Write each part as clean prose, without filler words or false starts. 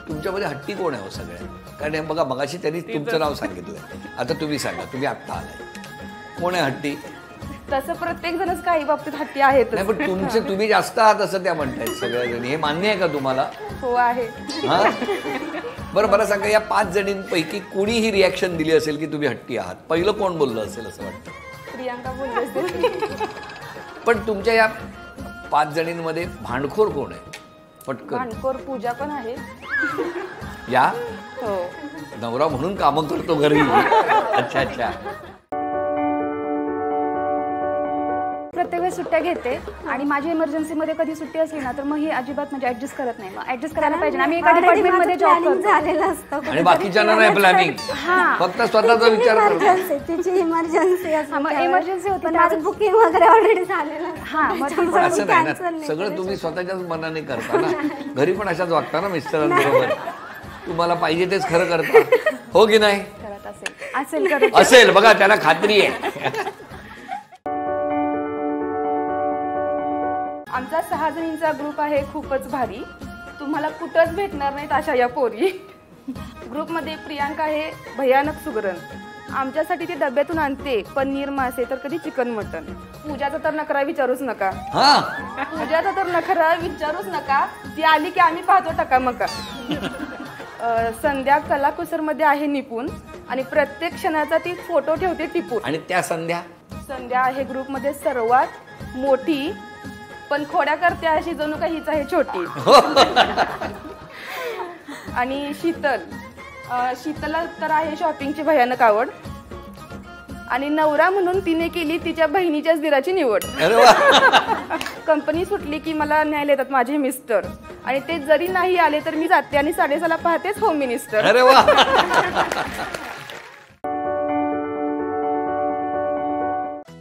तुमच्यामध्ये हट्टी कोण आहे हो सगळ्या? कारण हे बघा मगाशी त्यांनी तुमचं नाव सांगितलं, आता तुम्ही सांगा, तुम्ही आत्ता आलाय, कोण आहे हट्टी? तसं प्रत्येक जणच काही बाबतीत हट्टी आहेत. नाही पण तुम्ही जास्त आहात असं त्या म्हणतायत सगळ्याजण, हे मान्य आहे का तुम्हाला? हो आहे. हा बरं, मला सांगा या 5 जणींपैकी कोणी ही रिॲक्शन दिली असेल की तुम्ही हट्टी आहात? पहिलं कोण बोललं असेल असं वाटतं? प्रियांका बोलली असेल. पण तुमच्या या 5 जणींमध्ये भांडखोर कोण आहे? पटकन. भांडखोर पूजा पण आहे. या हो, नवरा म्हणून कामं करतो घरी. अच्छा अच्छा. प्रत्येक वेळेस सुट्ट्या घेते आणि माझी इमर्जन्सीमध्ये कधी सुट्टी असली ना तर मग ही अजिबात म्हणजे ऍडजस्ट करत नाही. मग ऍडजस्ट करायला पाहिजे. आम्ही एका डिपार्टमेंटमध्ये जॉब करतो आणि बाकीच्यांना नाही प्लॅनिंग, फक्त स्वतःचा विचार करतो. तिची इमर्जन्सी इमर्जन्सी होती, माझं बुकिंग वगैरे ऑलरेडी झालेलं. हा मग असं नाही ना, सगळं तुम्ही स्वतःच्याच मनाने करता ना. घरी पण अशाच वागता ना मिस्टरांबरोबर, तुम्हाला पाहिजे तेच खरं करता, हो की नाही? करत असेल असेल बघा, त्याला खात्री आहे. आमचा 6 जणींचा ग्रुप आहे, खूपच भारी. तुम्हाला कुठंच भेटणार नाहीत अशा या पोरी. ग्रुपमध्ये प्रियांका आहे भयानक सुगरण. आमच्यासाठी ती डब्यातून आणते पनीर मासे तर कधी चिकन मटन. पूजाचा तर नखरा विचारूच नका. पूजाचा तर नखरा विचारूच नका. ती आली की आम्ही पाहतो टकामका. संध्या कलाकुसरमध्ये आहे निपुण आणि प्रत्येक क्षणाचा ती फोटो ठेवते टिपून. आणि त्या संध्या आहे ग्रुपमध्ये सर्वात मोठी, पण खोड्या करते अशी जणू काही हीच आहे छोटी. आणि शीतलला तर आहे शॉपिंगची भयानक आवड आणि नवरा म्हणून तिने केली तिच्या बहिणीच्याच दिराची निवड. कंपनी सुटली की मला न्यायला येतात माझे मिस्टर आणि ते जरी नाही आले तर मी जाते आणि 6:30ला पाहतेच होम मिनिस्टर. अरे वा.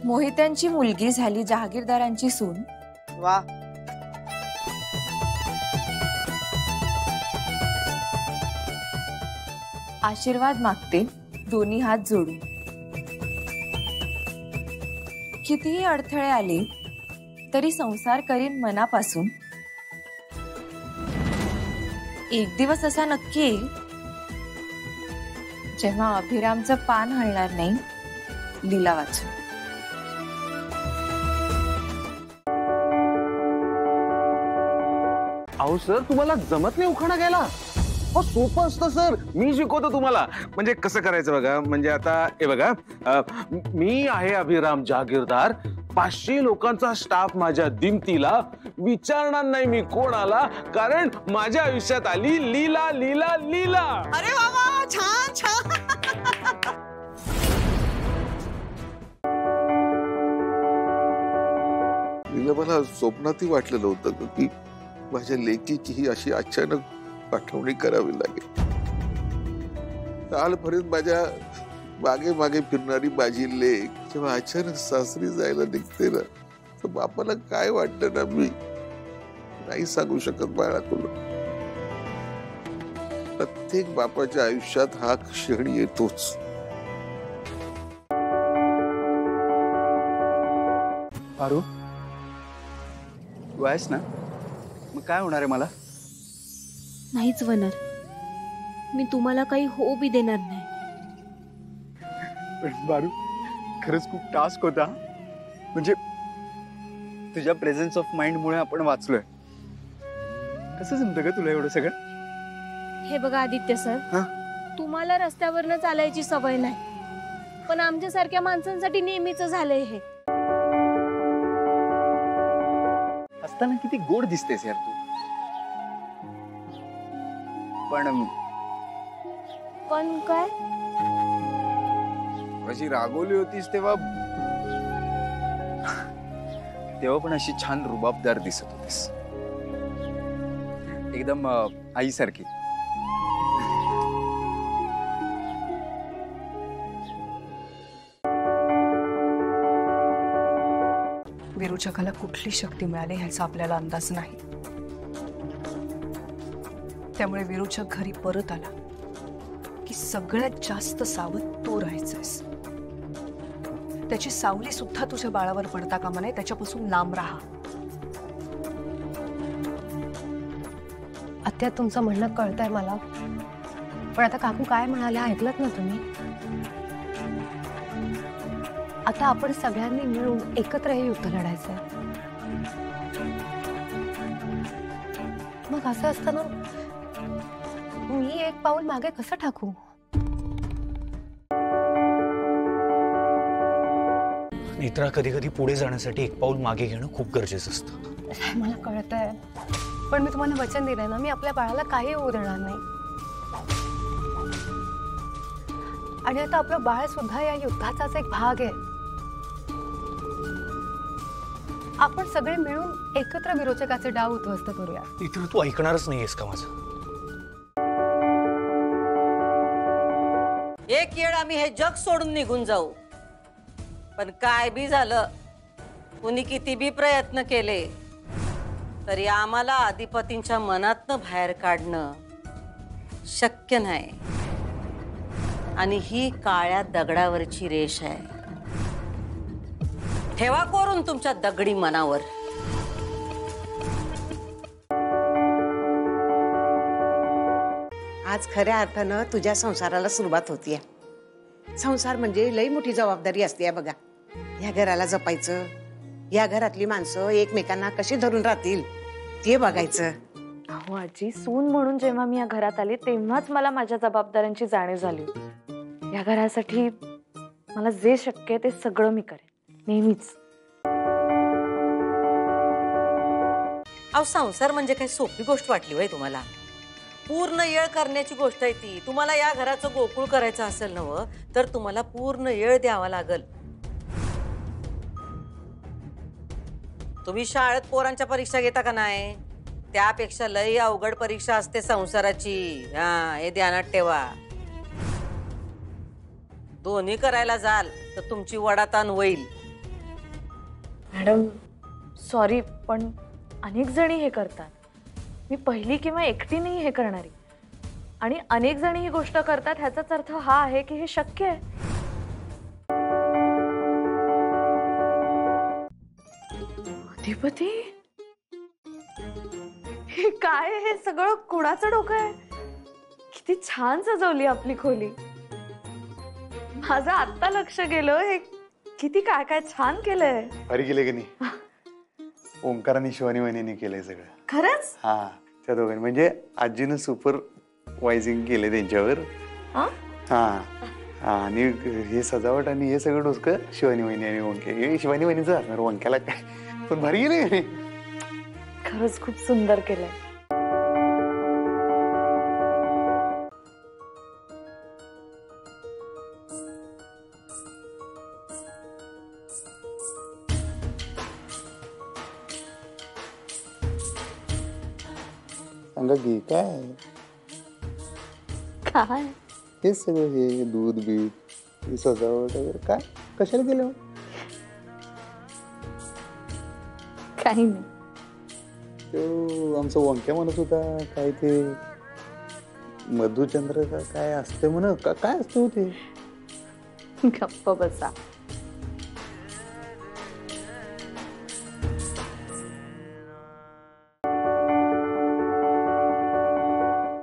मोहित्यांची मुलगी झाली जहागीरदारांची सून. वा. आशीर्वाद मागते दोन्ही हात जोडून. कितीही अडथळे आले तरी संसार करीन मनापासून. एक दिवस असा नक्की येईल जेव्हा अभिरामचं पान हलणार नाही लीला वाचून. अहो सर, तुम्हाला जमत नाही उखाणा घ्यायला? हो सोपं असतं सर, मी शिकवतो तुम्हाला. म्हणजे कसं करायचं बघा. म्हणजे आता हे बघा, मी आहे अभिराम जहागीरदार. 500 लोकांचा स्टाफ माझ्या दिमतीला. विचारणार नाही मी कोणाला, कारण माझ्या आयुष्यात आली लीला लीला लीला. अरे वा, छान छान. मला स्वप्नातही वाटलेलं होतं की माझ्या लेकीची ही अशी अचानक आठवणी करावी लागेल. कालपर्यंत माझ्या मागे मागे फिरणारी माझी लेक जेव्हा अचानक सासरी जायला निघते ना, तर बापाला काय वाटतं ना, मी नाही सांगू शकत बाळा तुला. प्रत्येक बापाच्या आयुष्यात हा क्षण येतोच. पारू, तू आहेस ना? मग काय होणार आहे मला? नाहीच होणार. मी तुम्हाला काही होऊ बी देणार नाही. पण बारू, खरंच खूप टास्क होता. म्हणजे तुझ्या प्रेझेन्स ऑफ माइंड मुळे आपण वाचलोय. कसं जमतं का तुला एवढं सगळं? हे बघा आदित्य सर, तुम्हाला रस्त्यावरनं चालायची सवय नाही, पण आमच्यासारख्या माणसांसाठी नेहमीच झालंय हे. असताना किती गोड दिसतेस यार तू. पण काय? अशी रागवली होतीस तेव्हा पण अशी छान रुबाबदार दिसत होतीस, एकदम आईसारखी. विरोचकाला कुठली शक्ती मिळाली ह्याचा आपल्याला अंदाज नाही. त्यामुळे विरोचक घरी परत आला की सगळ्यात जास्त सावध तू राहायचंस. त्याची सावली सुद्धा तुझ्या बाळावर पडता कामा नये, त्याच्यापासून लांब राहा. आत्या तुमचं म्हणणं कळतंय मला, पण आता काकू काय म्हणाले ऐकलत ना तुम्ही? आता आपण सगळ्यांनी मिळून एकत्र हे युद्ध लढायचंय. मग असं असताना मी एक पाऊल मागे कसं टाकू? नेत्रा, कधी कधी पुढे जाण्यासाठी एक पाऊल मागे घेणं खूप गरजेचं असतं. मला कळतंय, पण मी तुम्हाला वचन दिलंय ना, मी आपल्या बाळाला काही होऊ देणार नाही. आणि आता आपलं बाळ सुद्धा या युद्धाचाच एक भाग आहे. आपण सगळे मिळून एकत्र विरोचकाचे डाव उद्ध्वस्त करूया. नेत्रा, तू ऐकणारच नाहीयेस का माझं? एक येळ आम्ही हे जग सोडून निघून जाऊ, पण काय बी झालं, कुणी किती बी प्रयत्न केले तरी आम्हाला अधिपतींच्या मनातनं बाहेर काढणं शक्य नाही. आणि ही काळ्या दगडावरची रेष आहे. ठेवा कोरून तुमच्या दगडी मनावर. आज खऱ्या अर्थानं तुझ्या संसाराला सुरुवात होतीये. संसार म्हणजे लई मोठी जबाबदारी असते बघा. या घराला जपायचं, या घरातली माणसं एकमेकांना कशी धरून राहतील ते बघायचं. अहो आजी, सून म्हणून जेव्हा मी या घरात आले तेव्हाच मला माझ्या जबाबदाऱ्यांची जाणीव झाली. या घरासाठी मला जे शक्य आहे ते सगळं मी करेन, नेहमीच. अहो, संसार म्हणजे काही सोपी गोष्ट वाटली होय तुम्हाला? पूर्ण येळ करण्याची गोष्ट आहे ती. तुम्हाला या घराचं गोकुळ करायचं असेल नव, तर तुम्हाला पूर्ण येळ द्यावा लागल. तुम्ही शाळेत पोरांच्या परीक्षा घेता का नाही? त्यापेक्षा लई अवघड परीक्षा असते संसाराची. हा, हे ध्यानात ठेवा. दोन्ही करायला जाल तर तुमची वडाताण होईल. मॅडम सॉरी, पण अनेक जणी हे करतात. मी पहिली किंवा एकटी नाही हे करणारी. आणि अनेक जणी ही गोष्ट करतात ह्याचाच अर्थ हा आहे की हे शक्य आहे. अधिपती, हे काय? हे सगळं कुणाचं डोकं आहे? किती छान सजवली आपली खोली. माझं आत्ता लक्ष गेलं. हे किती काय काय छान केलंय. भारी केलंय की नाही? ओंकार आणि शिवानी वहिनीने केलंय सगळं. खरंच? हा, त्या दोघांनी. म्हणजे आजीनं सुपरवायझिंग केलंय त्यांच्यावर. हा, आणि हे सजावट आणि हे सगळं डोसकं शिवानी वहिनी आणि ओंके. हे शिवानी वहिनीचं असणार, ओंक्याला काय. पण भारी गेले. खरंच खूप सुंदर केलंय. सांगा की काय काय हे सगळं? हे दूध बीत, हे सजावट वगैरे काय कशाला केलं? काही नाही. तो आमचा वंक्या म्हणत होता काय ते मधुचंद्र का काय असते म्हण. काय असतं ते? गप्प बसा.